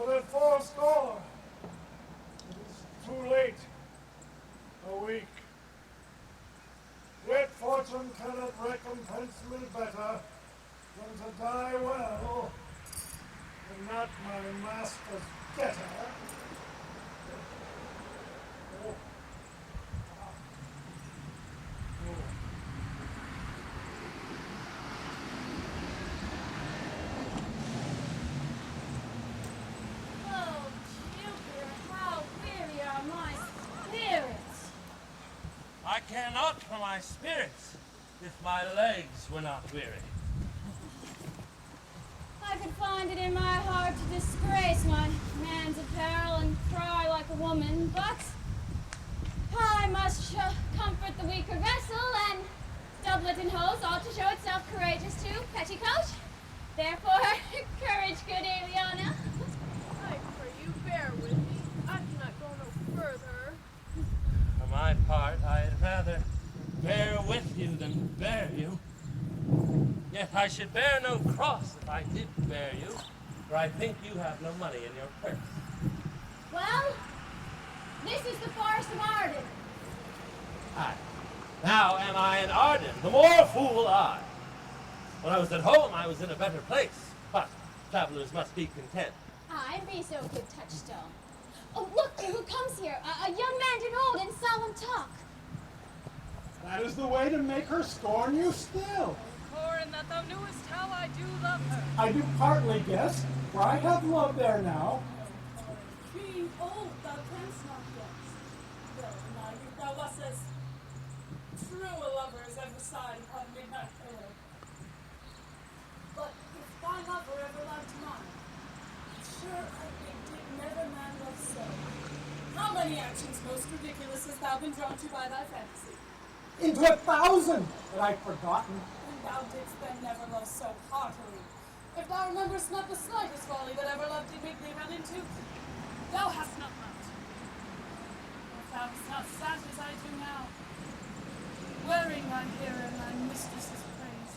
but at 80, it is too late. A week. Yet fortune cannot recompense me better than to die well, and not my master's debtor. Oh. I care not for my spirits if my legs were not weary. I could find it in my heart to disgrace my man's apparel and cry like a woman, but I must comfort the weaker vessel, and doublet and hose ought to show itself courageous to petticoat. Therefore, courage, good Eliana. I pray you bear with me. I cannot go no further. For my part, I'd rather bear with you than bear you. Yet I should bear no cross if I did bear you, for I think you have no money in your purse. Well, this is the forest of Arden. Aye. Now am I in Arden, the more fool I. When I was at home, I was in a better place, but travelers must be content. Aye, and be so good, Touchstone. Oh, look, who comes here? A young man and old in solemn talk. That is the way to make her scorn you still. Corin, that thou knewest how I do love her. I do partly guess, for I have love there now. Being old, thou canst not guess. Though, neither thou wast as true a lover as ever sighed upon midnight pillow. But if thy lover ever loved mine, sure I think did never man love so. How many actions most ridiculous hast thou been drawn to by thy fantasy? Into 1,000 that I've forgotten. And thou didst then never love so heartily. If thou rememberest not the slightest folly that ever love did make thee run into, thou hast not loved. If thou hast not sat as I do now, wearing thy hair and thy mistress's praise,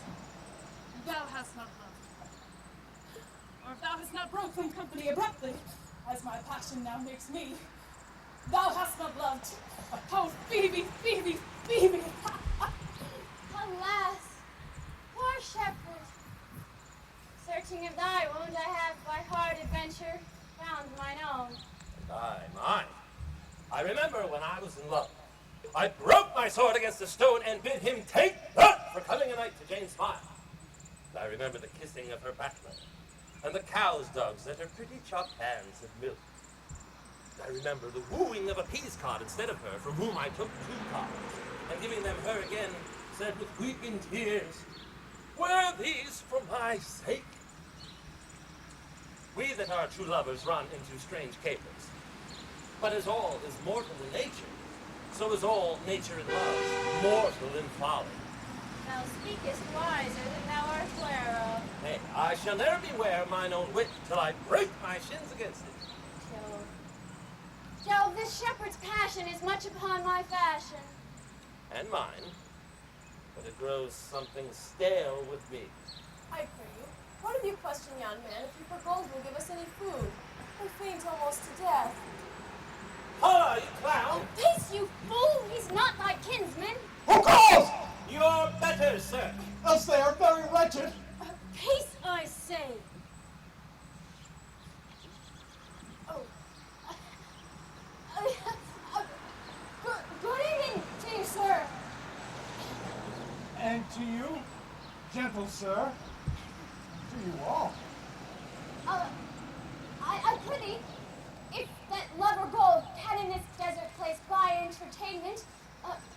thou hast not loved. Or if thou hast not broke from company abruptly, as my passion now makes me, thou hast not loved. Oh, Phoebe, Phoebe, Phoebe! Alas, poor shepherd. Searching of thy wound, I have by hard adventure found mine own. And I mine. I remember when I was in love. I broke my sword against a stone and bid him take that for coming a night to Jane's smile. And I remember the kissing of her backbone, and the cow's dogs that her pretty chopped hands had milked. I remember the wooing of a peas cod instead of her, from whom I took 2 cods, and giving them her again, said with weeping tears, "Were these for my sake?" We that are true lovers run into strange capers. But as all is mortal in nature, so is all nature in love mortal in folly. Thou speakest wiser than thou art aware of. Nay, I shall ne'er beware mine own wit till I break my shins against it. Jove, this shepherd's passion is much upon my fashion. And mine, but it grows something stale with me. I pray you, what of you question yon man if he for gold will give us any food? I faint almost to death. Holla, you clown! Peace, you fool! He's not thy kinsman. Who calls? You're better, sir. Else they are very wretched. Peace, I say. Oh. Good evening to you, sir. And to you, gentle sir, to you all. I prithee, if that love or gold can in this desert place buy entertainment,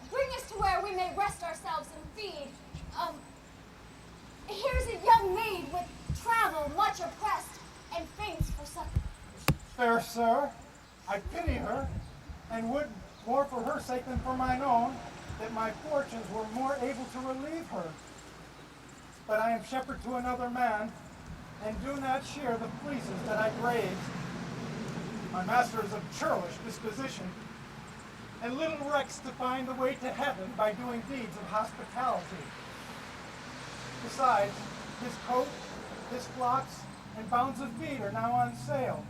bring us to where we may rest ourselves and feed. Here's a young maid with travel much oppressed and faints for supper. Fair sir, I pity her, and would, more for her sake than for mine own, that my fortunes were more able to relieve her. But I am shepherd to another man, and do not share the fleeces that I graze. My master is of churlish disposition, and little recks to find the way to heaven by doing deeds of hospitality. Besides, his coat, his flocks, and bounds of feed are now on sale,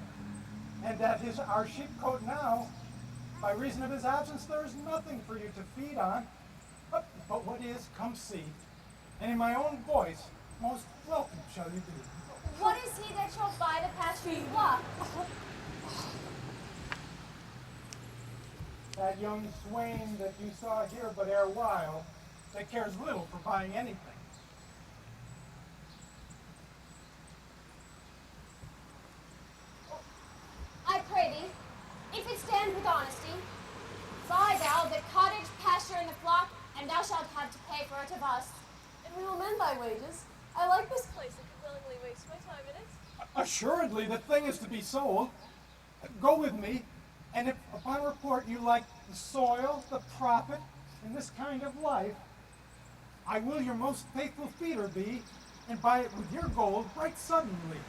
and that is our sheepcote now. By reason of his absence, there is nothing for you to feed on. But what is, come see. And in my own voice, most welcome shall you be. What is he that shall buy the pasture's flock? That young swain that you saw here but ere while, that cares little for buying anything. I pray thee, if it stand with honesty, buy thou the cottage, pasture, and the flock, and thou shalt have to pay for it of us. And we will mend thy wages. I like this place and can willingly waste my time in it. Assuredly, the thing is to be sold. Go with me, and if upon report you like the soil, the profit, and this kind of life, I will your most faithful feeder be, and buy it with your gold right suddenly.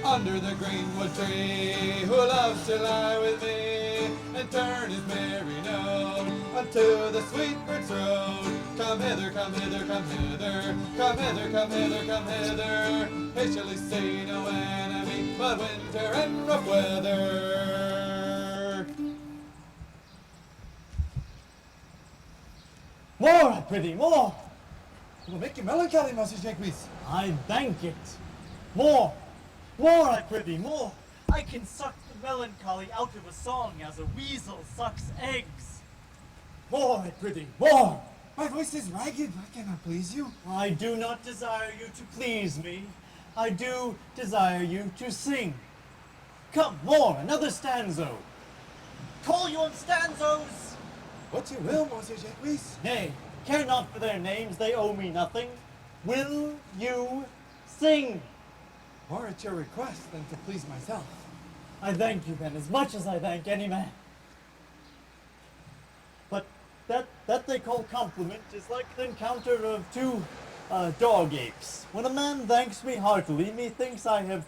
Under the greenwood tree, who loves to lie with me and turn his merry note unto the sweet bird's throat. Come hither, come hither, come hither, come hither, come hither, come hither. They shall see no enemy but winter and rough weather. More, I prithee, more! It will make you melancholy, Monsieur Jacques. I thank it. More, more, I prithee, more! I can suck the melancholy out of a song as a weasel sucks eggs. More, I prithee, more! My voice is ragged. I cannot please you. I do not desire you to please me. I do desire you to sing. Come, more, another stanzo. Call you on stanzos! What you will, Monsieur Jacques. Nay, care not for their names, they owe me nothing. Will you sing? More at your request than to please myself. I thank you then, as much as I thank any man. But that they call compliment is like the encounter of two dog apes. When a man thanks me heartily, methinks I have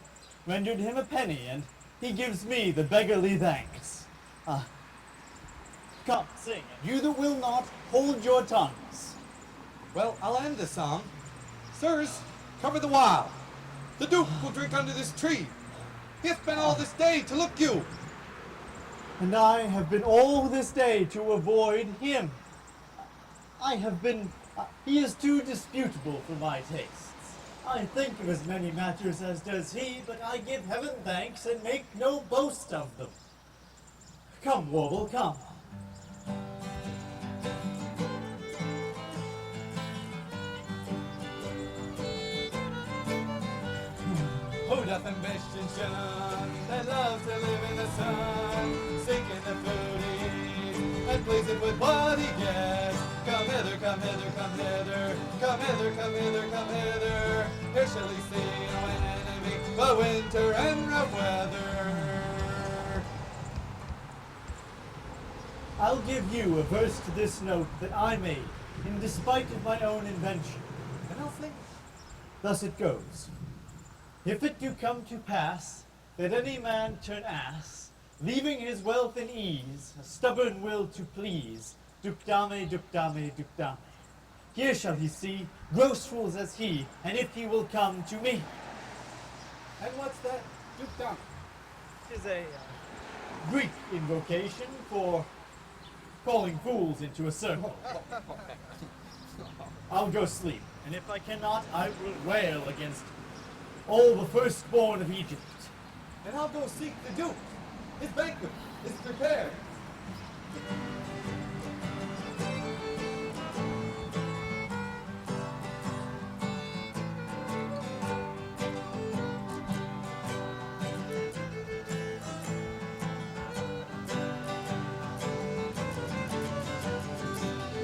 rendered him a penny, and he gives me the beggarly thanks. Come, sing, and you that will not, hold your tongues. Well, I'll end the song. Sirs, cover the while. The Duke will drink under this tree. He hath been all this day to look you. And I have been all this day to avoid him. I have been, he is too disputable for my tastes. I think of as many matters as does he, but I give heaven thanks and make no boast of them. Come, Warble, come. Who doth ambition shun, that loves to live in the sun, seeking the food he eats, and pleasing with what he gets. Come hither, come hither, come hither, come hither, come hither, come hither. Here shall he see no enemy, but winter and rough weather. I'll give you a verse to this note that I made, in despite of my own invention. And I'll sing. Thus it goes. If it do come to pass that any man turn ass, leaving his wealth in ease, a stubborn will to please, duc dame, duc dame, duc dame. Here shall he see gross fools as he, and if he will come to me. And what's that? Duke Dom. It is a Greek invocation for calling fools into a circle. I'll go sleep, and if I cannot, I will wail against all the firstborn of Egypt. And I'll go seek the Duke. His banquet is prepared.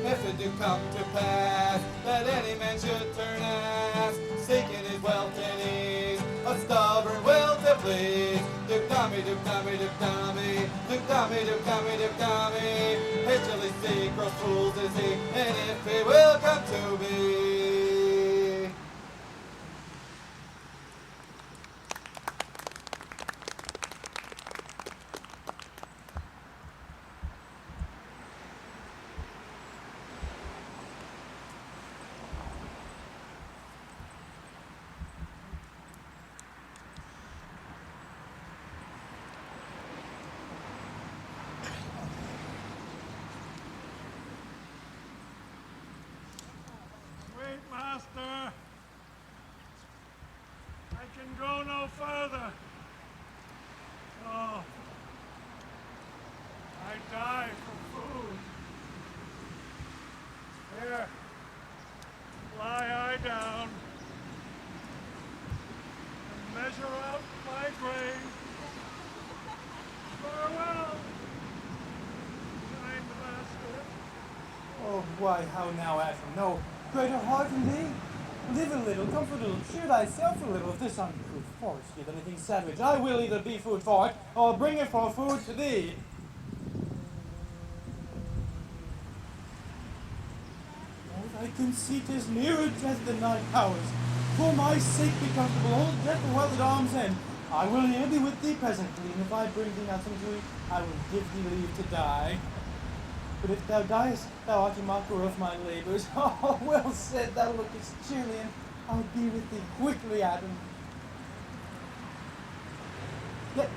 If it do come to pass that any man should turn ass, seeking his wealth and ease, a stubborn will to please. Duke dummy, Duke dummy, Duke dummy, Duke dummy, Duke dummy, Duke dummy. Hastily seek gross fools is he, and if he will come to me. Wait, master. I can go no further. Oh. I die for food. Here. Lie I down. And measure out my grave. Farewell, kind master. Oh, why, how now, Adam? No, greater heart in thee. Live a little, comfort a little, cheer thyself a little. If this uncouth forest give anything savage, I will either be food for it, or bring it for food to thee. Oh, thy conceit is nearer death than thy powers. For my sake be comfortable, hold death well at arm's end. I will here be with thee presently, and if I bring thee nothing to eat, I will give thee leave to die. But if thou diest, thou art a mocker of my labors. Oh, well said, thou lookest cheerly, and I'll be with thee quickly, Adam. Yet,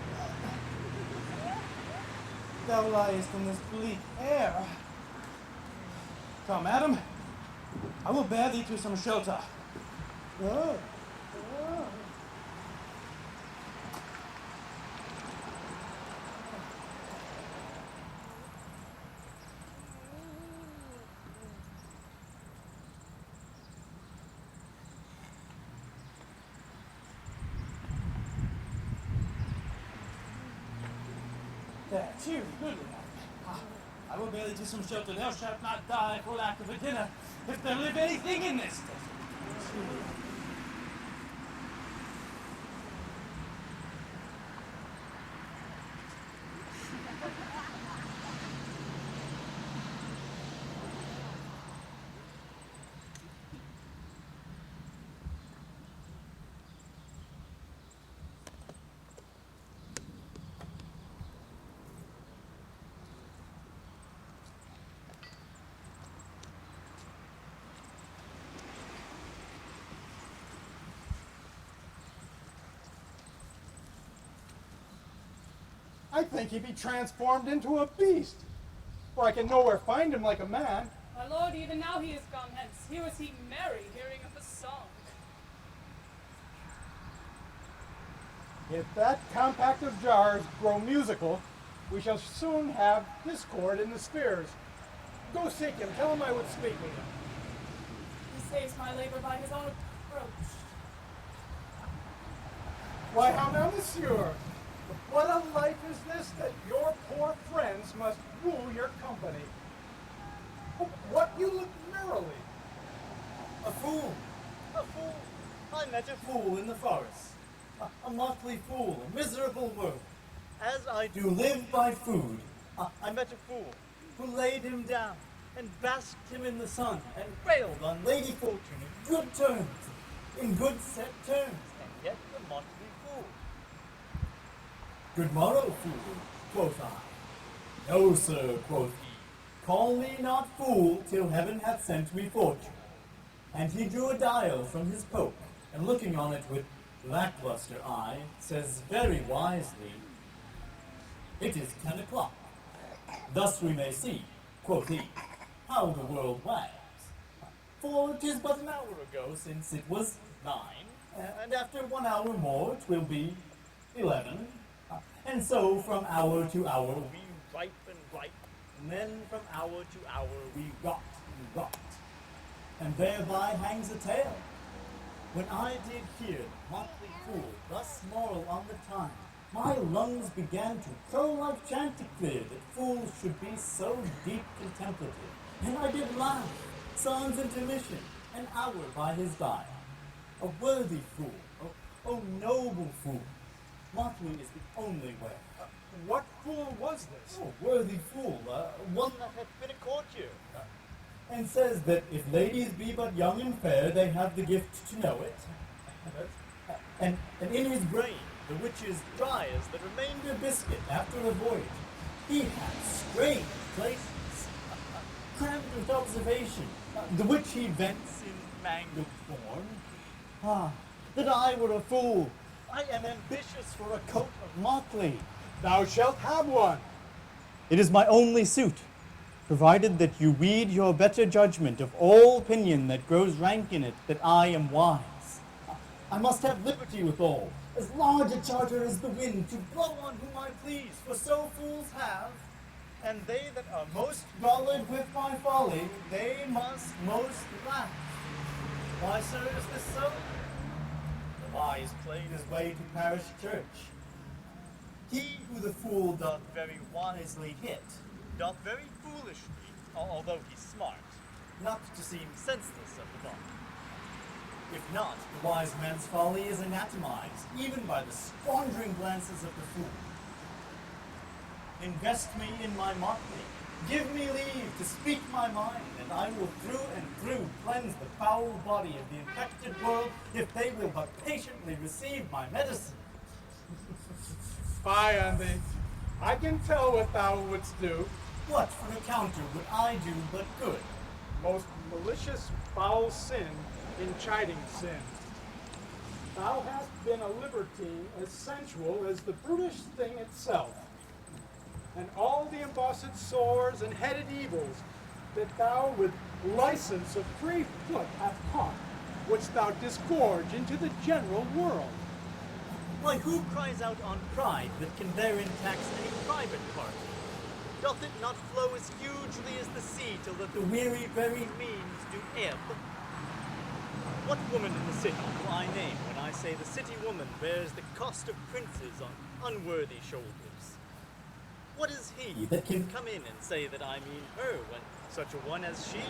thou liest in this bleak air. Come, Adam, I will bear thee to some shelter. Oh. Oh. There, cheery, goodly. I will bear thee to some shelter. Thou shalt not die for lack of a dinner, if there live anything in this desert. I think he be transformed into a beast, for I can nowhere find him like a man. My lord, even now he is gone hence. Here was he merry, hearing of a song. If that compact of jars grow musical, we shall soon have discord in the spheres. Go seek him. Tell him I would speak with him. He saves my labor by his own approach. Why, how now, monsieur? What a life is this that your poor friends must rule your company? What, you look merrily? A fool. A fool. I met a fool in the forest. A motley fool, a miserable world. As I do live by food, I met a fool who laid him down and basked him in the sun and railed on Lady Fortune in good terms, in good set terms, and yet a motley fool. Good morrow, fool, quoth I. No, sir, quoth he. Call me not fool till heaven hath sent me fortune. And he drew a dial from his poke, and looking on it with lackluster eye, says very wisely, it is 10 o'clock. Thus we may see, quoth he, how the world wags. For 'tis but an hour ago since it was 9, and after 1 hour more 'twill be 11. And so from hour to hour we ripe and ripe, And then from hour to hour we got and got, and thereby hangs a tale. When I did hear the motley fool thus moral on the time, my lungs began to crow like chanticleer that fools should be so deep contemplative. And I did laugh, sans intermission, an hour by his dial. A worthy fool, oh noble fool, motley is the only way. What fool was this? Oh, worthy fool, one that hath been a courtier, and says that if ladies be but young and fair, they have the gift to know it. And in his brain, the which is dry as the remainder biscuit after a voyage, he hath strange places, crammed with observation, the which he vents in mangled form. Ah, that I were a fool! I am ambitious for a coat of motley. Thou shalt have one. It is my only suit, provided that you weed your better judgment of all opinion that grows rank in it, that I am wise. I must have liberty withal, as large a charter as the wind, to blow on whom I please, for so fools have, and they that are most frolic with my folly, they must most laugh. Why, sir, is this so? The wise played his way to parish church. He who the fool doth very wisely hit, doth very foolishly, although he's smart, not to seem senseless of the bond. If not, the wise man's folly is anatomized, even by the squandering glances of the fool. Invest me in my motley, give me leave to speak my mind, and I will through and through cleanse the foul body of the infected world, if they will but patiently receive my medicine. Fie on thee. I can tell what thou wouldst do. What for a counter would I do but good? Most malicious foul sin in chiding sin. Thou hast been a libertine as sensual as the brutish thing itself, and all the embossed sores and headed evils that thou with license of free foot hast caught, which thou disgorge into the general world. Why, who cries out on pride that can therein tax any private part? Doth it not flow as hugely as the sea, till that the weary very means do ebb? What woman in the city do I name when I say the city woman bears the cost of princes on unworthy shoulders? What is he that can come in and say that I mean her, when such a one as she,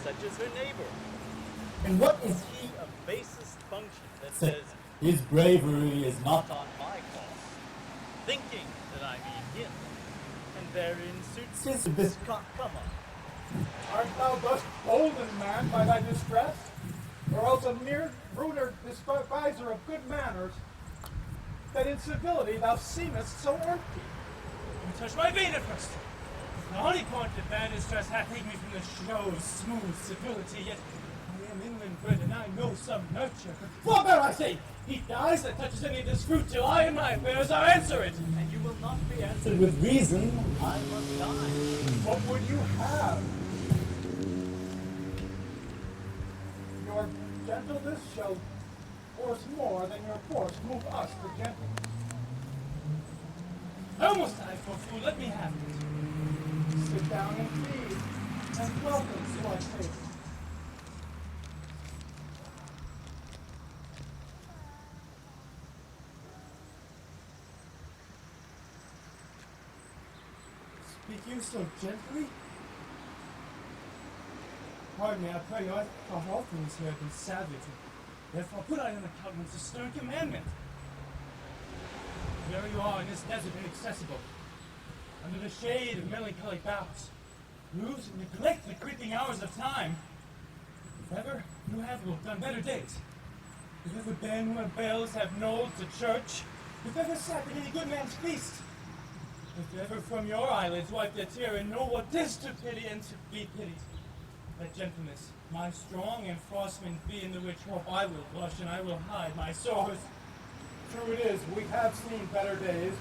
such as her neighbor? And what is he of basest function that says, his bravery is not on my cost, thinking that I mean him, and therein suits his come on. Art thou thus golden, man, by thy distress? Or else a mere ruder despiser of good manners, that in civility thou seemest so empty? You touch my vein at first. The honey point of bad distress hath taken me from the show of smooth civility, yet I am inland bred and I know some nurture. Forbear, I say! He dies that touches any of this fruit till I and my affairs are answer it. And you will not be answered with reason. I must die. What would you have? Your gentleness shall force more than your force move us to gentleness. I almost died for food. Let me have it. Sit down and feed, and welcome to our table. Speak you so gently? Pardon me, I pray you, our offerings here have been savage, and therefore put I in the countenance a stern commandment. Here you are in this desert inaccessible, under the shade of melancholy boughs. Lose and neglect the creeping hours of time. If ever you have looked on better days, if ever been where bells have knolled to church, if ever sat at any good man's feast, if ever from your eyelids wiped a tear and know what 'tis to pity and to be pitied, let gentleness, my strong and frostman be, in the which hope I will blush and I will hide my sores. True it is, we have seen better days,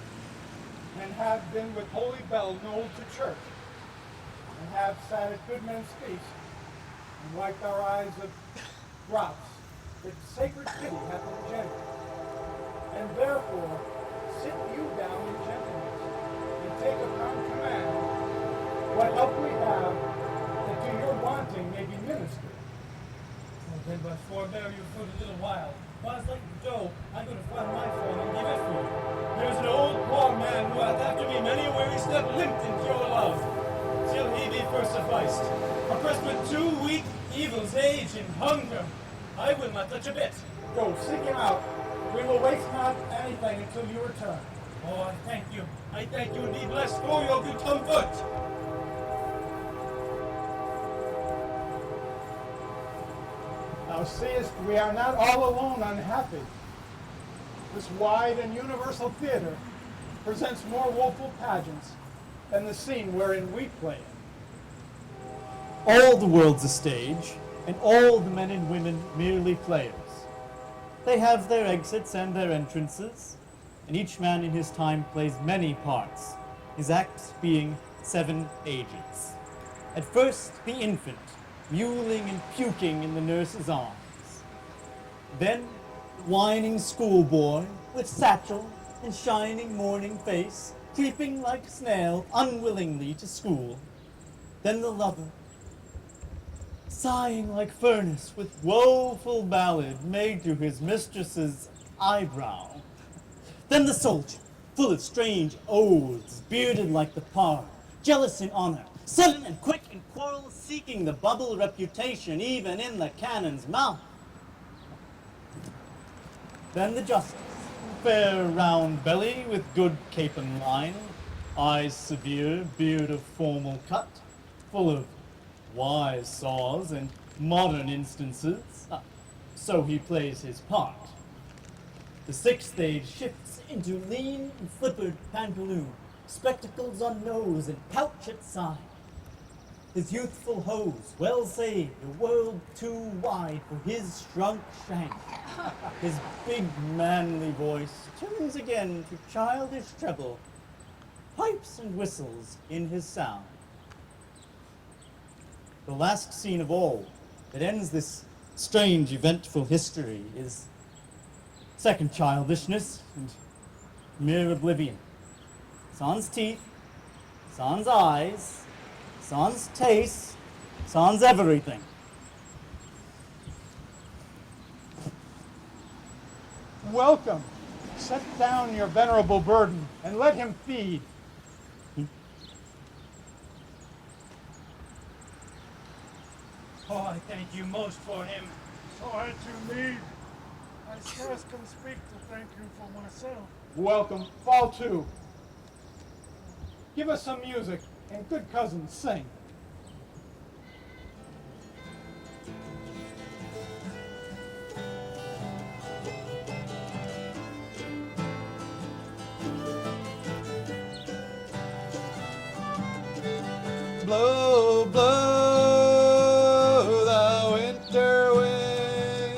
and have been with holy bell knolled to church, and have sat at good men's feasts, and wiped our eyes of drops that sacred pity hath engendered. And therefore, sit you down in gentleness, and take upon command what help we have, that to your wanting may be ministered. Well, then, but forbear your food a little while. Whilst like the dough, I'm going to find my friend and give it food. There's an old poor man who hath after me many a weary step limped into your love, till he be first sufficed. Oppressed with 2 weak evils, age and hunger, I will not touch a bit. Go, seek him out. We will waste not anything until you return. Oh, I thank you. I thank you and be blessed for your good comfort. Thou seest, we are not all alone unhappy. This wide and universal theater presents more woeful pageants than the scene wherein we play it. All the world's a stage, and all the men and women merely players. They have their exits and their entrances, and each man in his time plays many parts, his acts being 7 ages. At first, the infant, mewling and puking in the nurse's arms. Then, whining schoolboy, with satchel and shining morning face, creeping like snail unwillingly to school. Then the lover, sighing like furnace with woeful ballad made to his mistress's eyebrow. Then the soldier, full of strange oaths, bearded like the par, jealous in honor, sudden and quick in quarrel, seeking the bubble reputation even in the cannon's mouth. Then the justice, fair round belly with good capon line, eyes severe, beard of formal cut, full of wise saws and modern instances, so he plays his part. The 6th stage shifts into lean and flippered pantaloon, spectacles on nose and pouch at side. His youthful hose, well saved, a world too wide for his shrunk shank. His big manly voice turns again to childish treble, pipes and whistles in his sound. The last scene of all that ends this strange, eventful history is second childishness and mere oblivion. Sans teeth, sans eyes, sans taste, sans everything. Welcome. Set down your venerable burden and let him feed. Oh, I thank you most for him. So had you need. I scarce can speak to thank you for myself. Welcome. Fall to. Give us some music, and good cousins, sing. Blow, blow, the winter wind,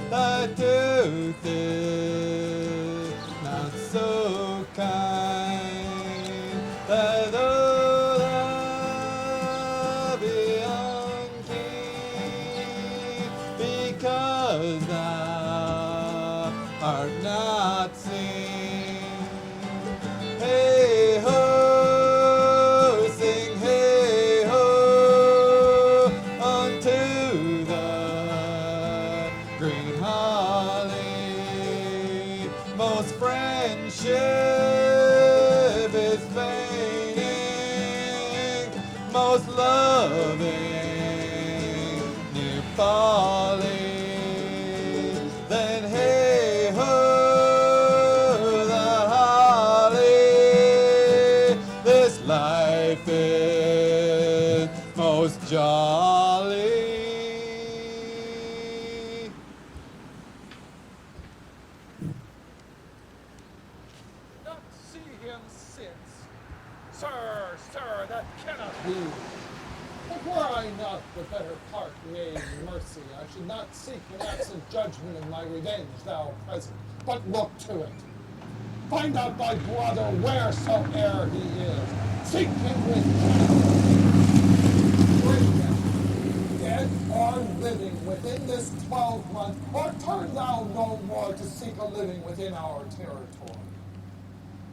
thy tooth is not so kind, that though thou be unkeen, because thou art not seen. Hey ho! Most loving near folly, then hey ho, the holly. This life is most jolly. Not see him since. Sir, sir, that cannot be. But were I not the better part, yea, mercy, I should not seek an absent judgment in my revenge, thou present. But look to it. Find out thy brother wheresoe'er he is. Seek him with care. Bring him, dead or living, within this 12 months, or turn thou no more to seek a living within our territory.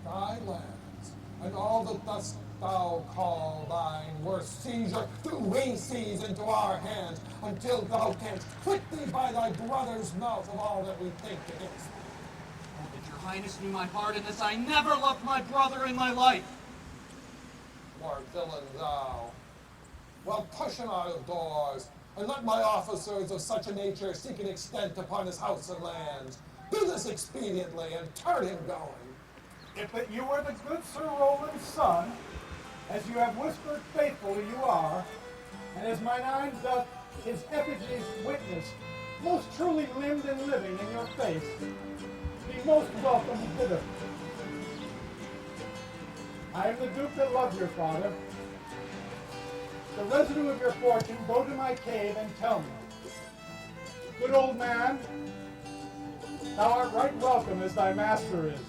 Thy lands and all that dost thou call thine worst seizure do we seize into our hands, until thou canst quit thee by thy brother's mouth of all that we think against thee. Oh, that your highness knew my heart in this. I never loved my brother in my life. More villain thou. Well, push him out of doors, and let my officers of such a nature seek an extent upon his house and lands. Do this expediently, and turn him going. If that you are the good Sir Roland's son, as you have whispered faithfully you are, and as mine eyes doth his effigies witness, most truly limbed and living in your face, be most welcome hither. I am the Duke that loved your father. The residue of your fortune, go to my cave and tell me. Good old man, thou art right welcome as thy master is.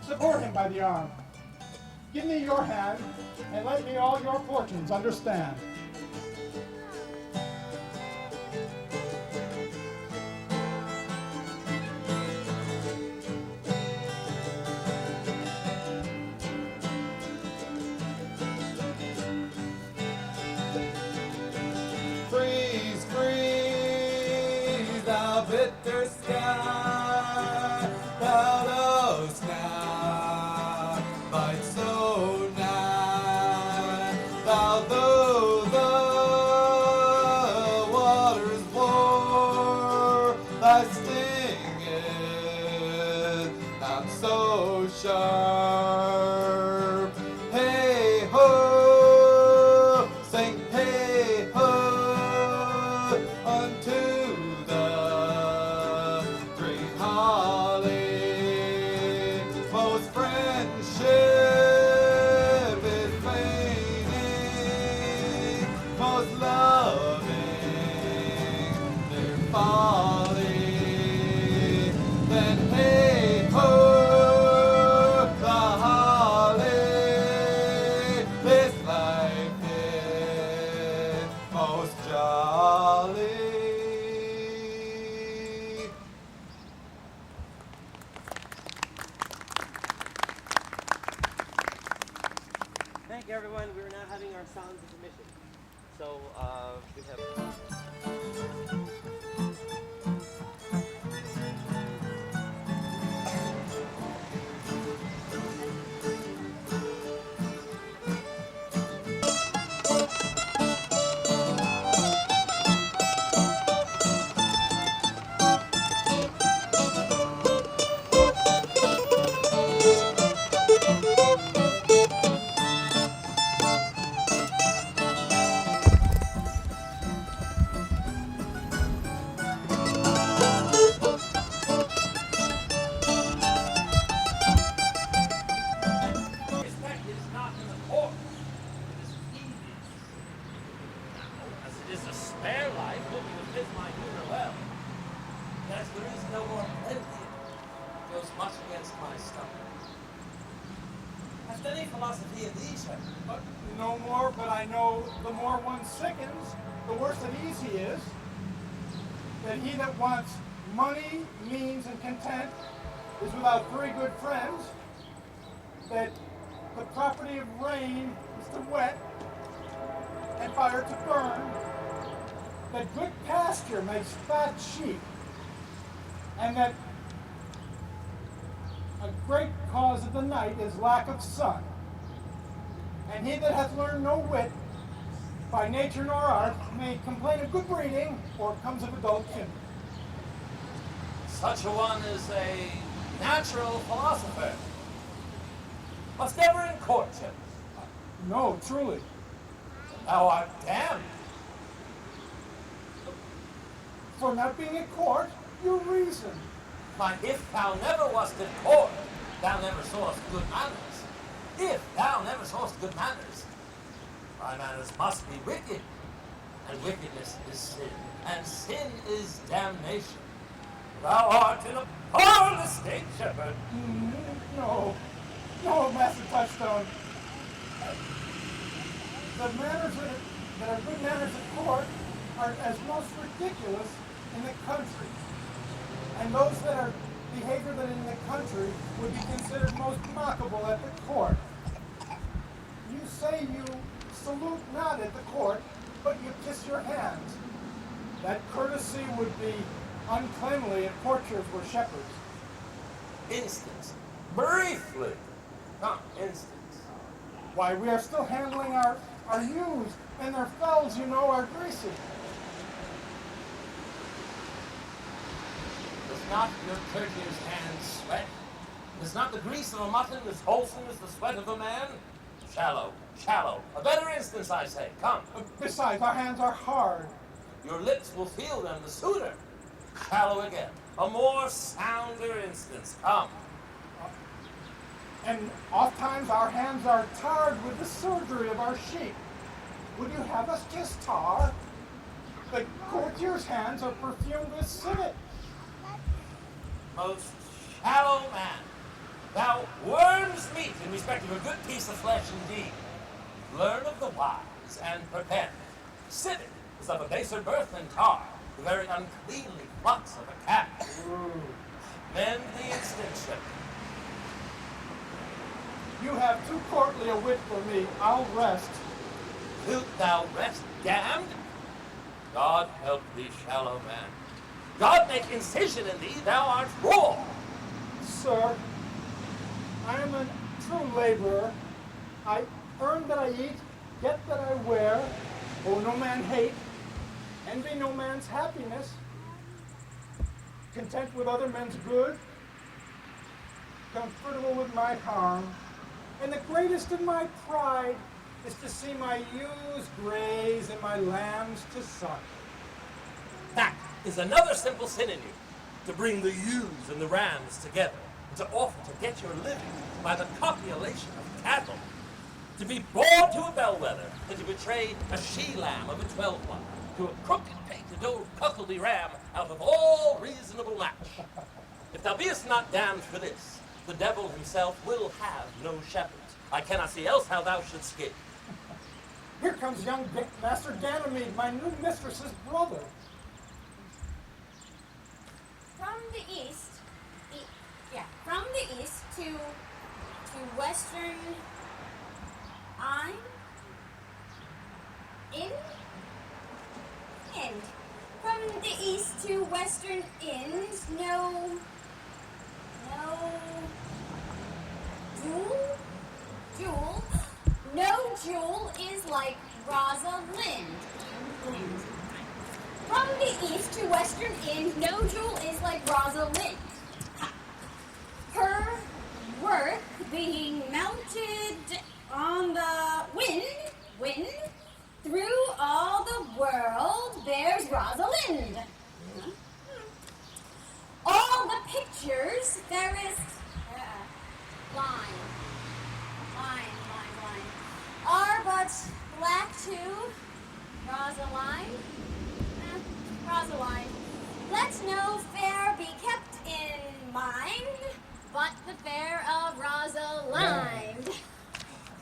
Support him by the arm. Give me your hand, and let me all your fortunes understand. Freeze, freeze, thou bitter sky, thou dost now bite so nigh, thou though the waters pour, thy sting is not so sharp. Hey ho, sing hey ho unto the great holly. Most friendship is fading, most loving their folly. Then hey ho, the holly, this life is most jolly. Thank you, everyone. We're now having our sound intermission. So we have. Respect is not in the court, it is easy. Now, as it is a spare life, hoping to fit my humor well, as there is no more plenty, goes much against my stomach. Hast any philosophy of these, Edward? No more, but I know the more one sickens, the worse at ease he is. That he that wants money, means, and content is without three good friends. That the property of rain is to wet, and fire to burn. That good pasture makes fat sheep, and that a great cause of the night is lack of sun. And he that hath learned no wit, by nature nor art, may complain of good breeding, or comes of adult kindred. Such a one is a natural philosopher. Must ever in courtship. No, truly. Thou art damned. For not being at court, you reason. But if thou never wast at court, thou never sawest good manners. If thou never sawest good manners, thy manners must be wicked. And wickedness is sin, and sin is damnation. Thou art in a powerless state, shepherd. No, Master Touchstone. The manners that are good manners at court are as most ridiculous in the country. And those that are behavior that in the country would be considered most mockable at the court. You say you salute not at the court, but you kiss your hands. That courtesy would be uncleanly if courtiers were shepherds. Instance. Briefly. Come, instance. Why, we are still handling our ewes, and their fells, you know, are greasy. Does not your courtier's hands sweat? Is not the grease of a mutton as wholesome as the sweat of a man? Shallow, shallow. A better instance, I say. Come. Besides, our hands are hard. Your lips will feel them the sooner. Shallow again. A more sounder instance. Come. And oft times our hands are tarred with the surgery of our sheep. Would you have us kiss tar? The courtier's hands are perfumed with civet. Most shallow man, thou worm's meat in respect of a good piece of flesh indeed. Learn of the wise and prepare. Civet is of a baser birth than tar, the very uncleanly flux of a cat. Mend the instance. You have too courtly a wit for me. I'll rest. Wilt thou rest, damned? God help thee, shallow man. God make incision in thee, thou art raw. Sir, I am a true laborer. I earn that I eat, get that I wear, owe no man hate, envy no man's happiness, content with other men's good, comfortable with my harm, and the greatest of my pride is to see my ewes graze and my lambs to suck. That is another simple sin in you, to bring the ewes and the rams together, and to offer to get your living by the copulation of cattle, to be born to a bellwether, and to betray a she-lamb of a 12-one, to a crooked-pated old cuckoldy ram out of all reasonable match. If thou beest not damned for this, the devil himself will have no shepherds. I cannot see else how thou shouldst escape. Here comes young Master Ganymede, my new mistress's brother. From the east, from the east to western End. From the east to western end, no jewel. No jewel is like Rosalind. From the east to western end, no jewel is like Rosalind. Her work being mounted on the wind, through all the world bears Rosalind. All the pictures, fairest line, are but black too. Rosaline. Let no fair be kept in mind, but the fair of Rosalind.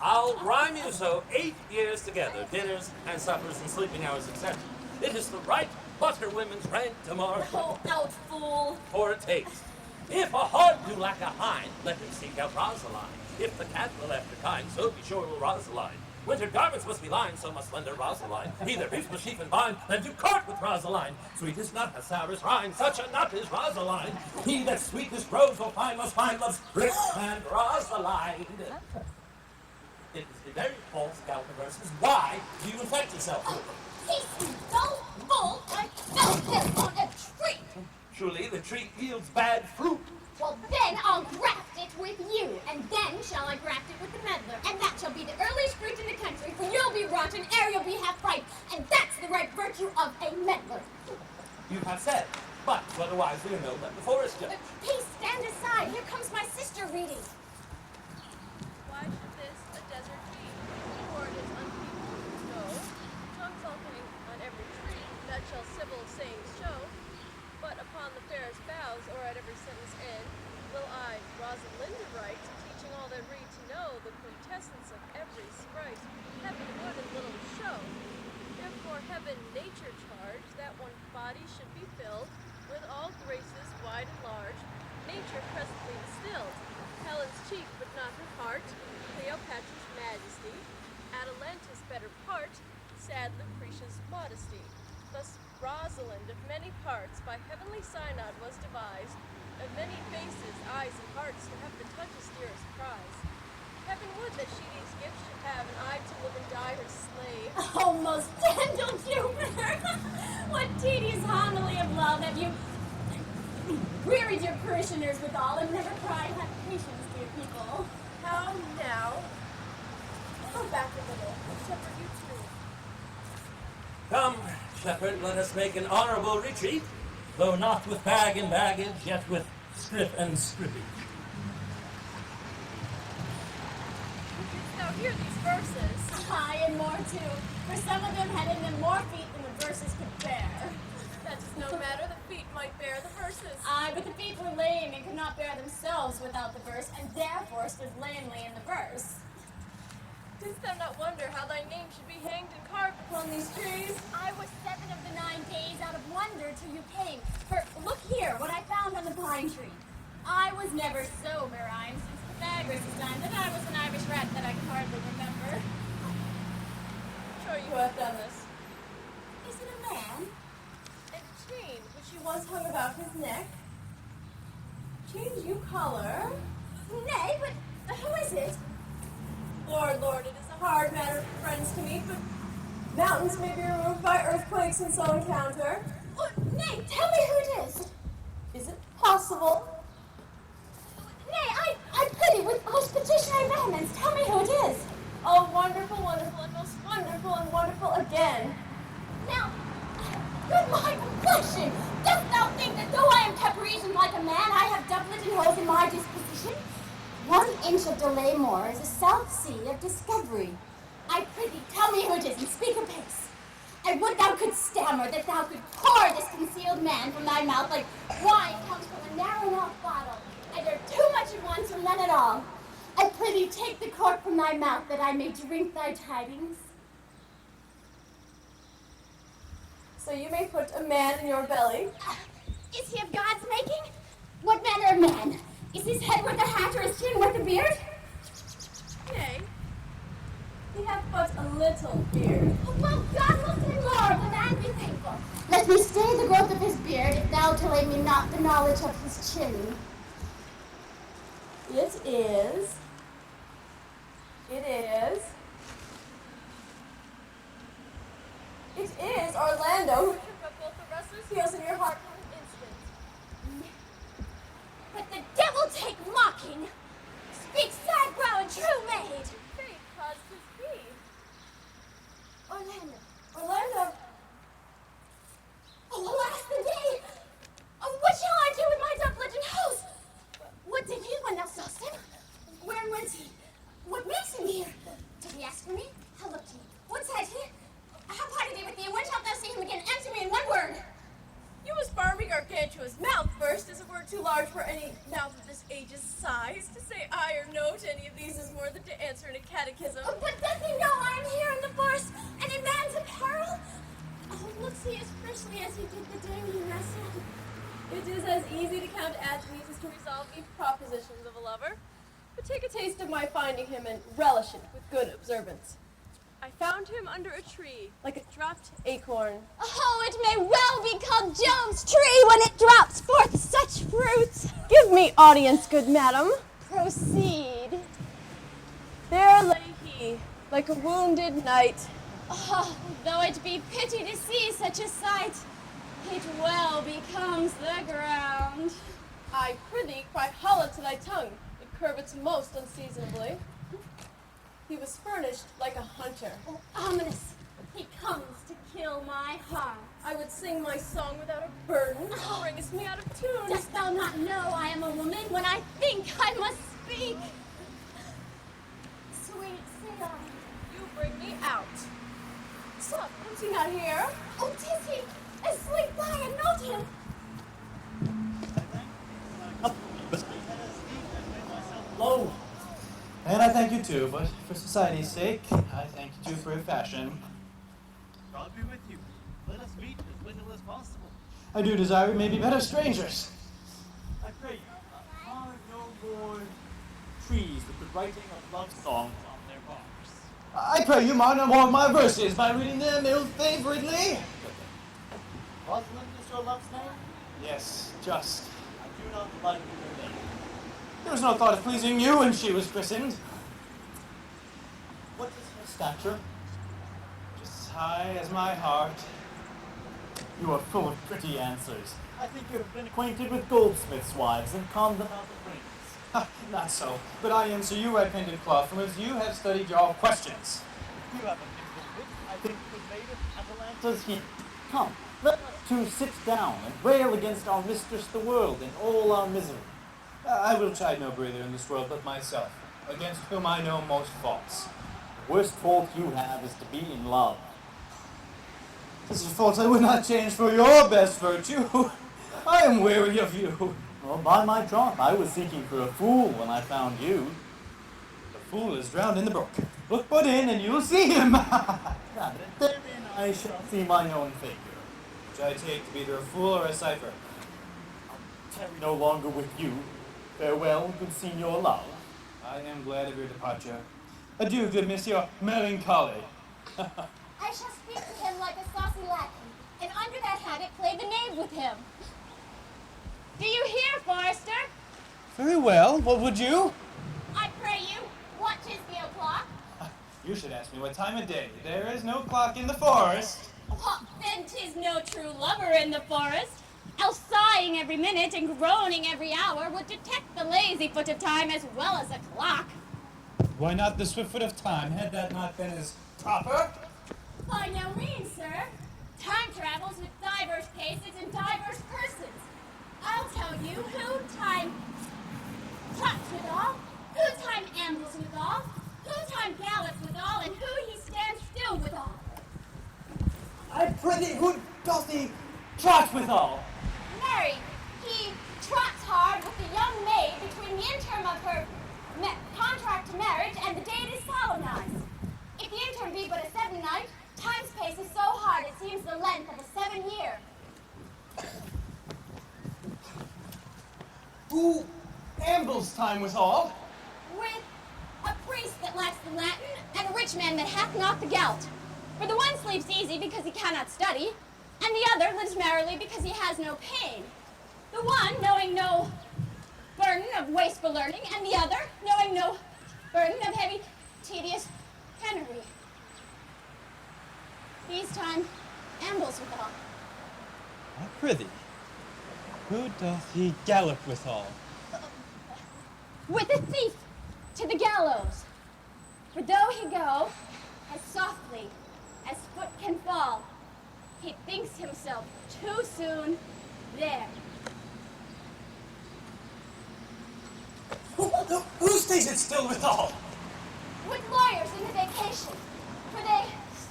I'll rhyme you so 8 years together, dinners and suppers and sleeping hours etc. It is the right butter women's rank to mark. Oh, out, fool. For it takes. If a hog do lack a hind, let him seek out Rosaline. If the cat will after kind, so be sure will Rosaline. Winter garments must be lined, so must slender Rosaline. He that reaps with sheep and vine, then do court with Rosaline. Sweet is nut, as sour as rind, such a nut is Rosaline. He that sweetest rose will find must find love's grip and Rosaline. It is the very false verses. Why do you infect yourself? He's so full, I felt him on a tree. Truly, the tree yields bad fruit. Well, then I'll graft it with you, and then shall I graft it with the meddler, and that shall be the earliest fruit in the country, for you'll be rotten ere you'll be half ripe, and that's the right virtue of a meddler. You have said, but otherwise we know let the forest judge. Please stand aside. Here comes my sister reading. Why should this a desert be? For it is unpeopled snow, tongues talking on every tree, that shall civil sayings show. But upon the fairest boughs, or at every sentence end, will I, Rosalinda, write, teaching all that read to know the quintessence of every sprite, heaven would and little show. Therefore heaven nature charged that one body should be filled with all graces wide and large, nature presently distilled. Helen's cheek, but not her heart. Cleopatra's majesty. Atalanta's better part. Sad Lucretia's modesty. Thus Rosalind of many parts by heavenly synod was devised. Of many faces, eyes, and hearts to have the toughest dearest prize. Heaven would that she these gifts should have, and I to live and die her slave. Oh, most gentle Jupiter! What tedious homily of love have you wearied your parishioners withal, and never cried, have patience, dear people. How now? Go back a little. Shepherd, you too. Come, shepherd, let us make an honorable retreat, though not with bag and baggage, yet with scrip and scrippage. Didst thou hear these verses? Aye, and more too, for some of them had in them more feet than the verses could bear. That is no matter, the feet might bear the verses. Aye, but the feet were lame and could not bear themselves without the verse, and therefore stood lamely in the verse. Didst thou not wonder how thy name should be hanged and carved upon these trees? I was 7 of the 9 days out of wonder till you came. For look here, what I found on the pine tree. I was never sober, I'm since Pythagoras' time, that I was an Irish rat that I can hardly remember. Sure you have done this. Is it a man? And a chain, which you once hung about his neck. Change you color? Nay, but who is it? Lord, Lord, it is a hard matter for friends to meet, but mountains may be removed by earthquakes and so encounter. Oh, nay, tell me who it is. Is it possible? Nay, I pity with most petitionary vehemence. Tell me who it is. Oh, wonderful, wonderful, and most wonderful and wonderful again. Now, good my complexion, dost thou think that though I am caparisoned like a man, I have doublet and holes in my disposition? 1 inch of delay more is a south sea of discovery. I prithee, tell me who it is, and speak apace. I would thou couldst stammer, that thou could pour this concealed man from thy mouth like wine comes from a narrow-mouthed bottle, either too much at once or none at all. I prithee, take the cork from thy mouth, that I may drink thy tidings. So you may put a man in your belly. Is he of God's making? What manner of man? Is his head worth a hat or his chin worth a beard? Nay, he hath but a little beard. Oh, well, God will say more, the man be thankful. Let me stay the growth of his beard, if thou delay me not the knowledge of his chin. It is Orlando who took up both the restless heels in your heart for an instant. But the devil take mocking. Speak sad brow and true maid. Fate caused his be. Orlando. Oh, alas the day. Oh, what shall I do with my doublet and hose? What did he when thou sawest him? Where went he? What makes him here? Did he ask for me? How looked he? What said he? How parted he with thee, and when shalt thou see him again? Answer me in one word. You was farming Gargantua's mouth first, is a word too large for any mouth of this age's size. To say aye or no to any of these is more than to answer in a catechism. Oh, but doth he know I am here in the forest and in man's apparel? Oh, looks he as freshly as he did the day we wrestled. It is as easy to count attributes as to resolve each propositions of a lover. But take a taste of my finding him and relish it with good observance. I found him under a tree, like a dropped acorn. Oh, it may well be called Jove's tree when it drops forth such fruits. Give me audience, good madam. Proceed. There lay he, like a wounded knight. Oh, though it be pity to see such a sight, it well becomes the ground. I prithee, cry hollow to thy tongue. It curvets most unseasonably. He was furnished like a hunter. Oh, ominous. He comes to kill my heart. I would sing my song without a burden. It brings me out of tune. Dost thou not know I am a woman? When I think, I must speak. Sweet, say I. You bring me out. Stop, comes he not here? Oh, 'tis he. Asleep by and note him. Hello. And I thank you too, but for society's sake, I thank you too for your fashion. God be with you. Let us meet as little as possible. I do desire we may be better strangers. I pray you, more trees with the writing of love songs on their barks. I pray you might not mark my verses by reading them ill-favoredly. Rosalind is your love's name? Yes, just. I do not like your name. There was no thought of pleasing you when she was christened. What is her stature? Just as high as my heart. You are full of pretty answers. I think you have been acquainted with goldsmiths' wives and conned them out of rings. Ha, not so. But I answer you at pendant cloth, from as you have studied your questions. You have a nimble wit, I think it was made of Atalanta's heat. Come, let us two sit down and rail against our mistress the world in all our misery. I will chide no breather in this world but myself, against whom I know most faults. The worst fault you have is to be in love. This is a fault I would not change for your best virtue. I am weary of you. Well, by my troth, I was seeking for a fool when I found you. The fool is drowned in the brook. Look but in and you'll see him. Therein I shall see my own figure. Which I take to be either a fool or a cipher. Tarry no longer with you. Farewell, good Signor Love. I am glad of your departure. Adieu, good Monsieur Melancholy. I shall speak to him like a saucy lackey, and under that habit play the knave with him. Do you hear, Forrester? Very well. What would you? I pray you, what is the o'clock? You should ask me what time of day. There is no clock in the forest. Then 'tis no true lover in the forest. Else sighing every minute and groaning every hour would detect the lazy foot of time as well as a clock. Why not the swift foot of time? Had that not been as proper? By no means, sir. Time travels with diverse paces and diverse persons. I'll tell you who time trots withal, who time ambles withal, who time gallops withal, and who he stands still withal. I prithee, who doth he trot withal? Marry, he trots hard with the young maid between the interim of her contract to marriage and the date is solemnized. If the interim be but a 7 night, time's pace is so hard it seems the length of a 7 year. Who ambles time withal? With a priest that lacks the Latin and a rich man that hath not the gout. For the one sleeps easy because he cannot study, and the other lives merrily because he has no pain. The one knowing no burden of wasteful learning, and the other knowing no burden of heavy, tedious penury. These time ambles withal. I prithee, who doth he gallop withal? With a thief to the gallows. For though he go as softly as foot can fall, he thinks himself too soon there. Who stays it still withal? With lawyers in the vacation, for they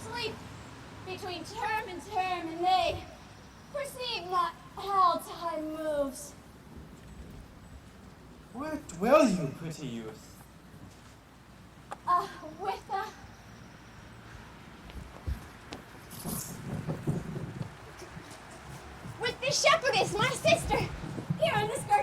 sleep between term and term, and they perceive not how time moves. Where dwell you, pretty youth? With the shepherdess, my sister, here in this garden.